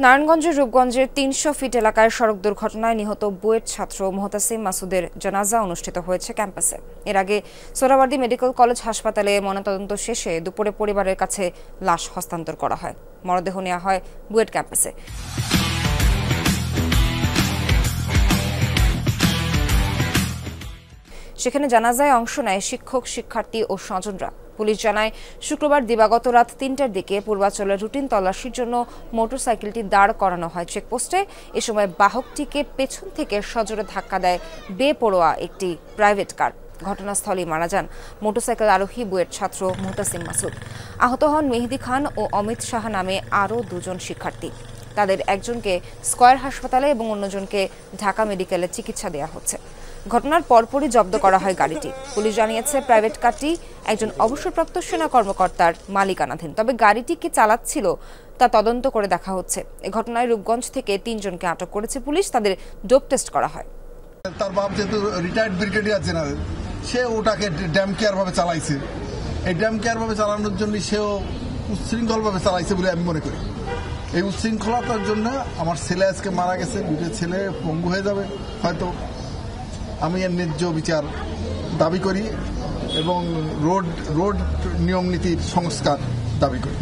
নারায়ণগঞ্জের রূপগঞ্জের ৩০০ ফিট এলাকায় সড়ক দুর্ঘটনায় নিহত বুয়েট ছাত্র মোহতাসিম মাসুদের জানাজা অনুষ্ঠিত হয়েছে ক্যাম্পাসে। এর আগে সোহরাওয়ার্দী মেডিকেল কলেজ হাসপাতালে ময়নাতদন্ত শেষে দুপুরে পরিবারের কাছে লাশ হস্তান্তর করা হয়। মরদেহ নেওয়া হয় বুয়েট ক্যাম্পাসে। সেখানে জানাজায় অংশ নেয় শিক্ষক, শিক্ষার্থী ও স্বজনরা। পুলিশ জানায়, শুক্রবার দিবাগত রাত ৩টার দিকে পূর্বাচলের রুটিন তল্লাশির জন্য মোটরসাইকেলটি দাঁড় করানো হয় চেকপোস্টে। এ সময় বাহকটিকে পেছন থেকে সজোরে ধাক্কা দেয় বেপরোয়া একটি প্রাইভেট কার। ঘটনাস্থলেই মারা যান মোটরসাইকেল আরোহী বুয়েট ছাত্র মোহতাসিম মাসুদ। আহত হন মেহেদি খান ও অমিত সাহা নামে আরও দুজন শিক্ষার্থী। তাদের একজনকে স্কয়ার হাসপাতালে এবং অন্যজনকে ঢাকা মেডিকেলে চিকিৎসা দেওয়া হচ্ছে। ঘটনার পরপরই জব্দ করা হয় গাড়িটি। পুলিশ জানিয়েছে, প্রাইভেট কারটি একজন অবসরপ্রাপ্ত সেনা কর্মকর্তার মালিকানাধীন। তবে গাড়িটি কে চালাচ্ছিল তা তদন্ত করে দেখা হচ্ছে। এ ঘটনায় রূপগঞ্জ থেকে ৩ জনকে আটক করেছে পুলিশ। তাদের ডোপ টেস্ট করা হয়। তার বাপ যেহেতু রিটায়ার্ড ব্রিগেডিয়ার জেনারেল, সে ওটাকে ড্যাম কেয়ার ভাবে চালাইছে। এই ড্যাম কেয়ার ভাবে চালানোর জন্য সেও উচ্ছৃঙ্খল ভাবে চালাইছে বলে আমি মনে করি। এই উচ্ছৃঙ্খলতার জন্য আমার ছেলে আজকে মারা গেছে, দুটো ছেলে পঙ্গু হয়ে যাবে হয়তো। আমি এর ন্যায্য বিচার দাবি করি এবং রোড নিয়ম নীতির সংস্কার দাবি করি।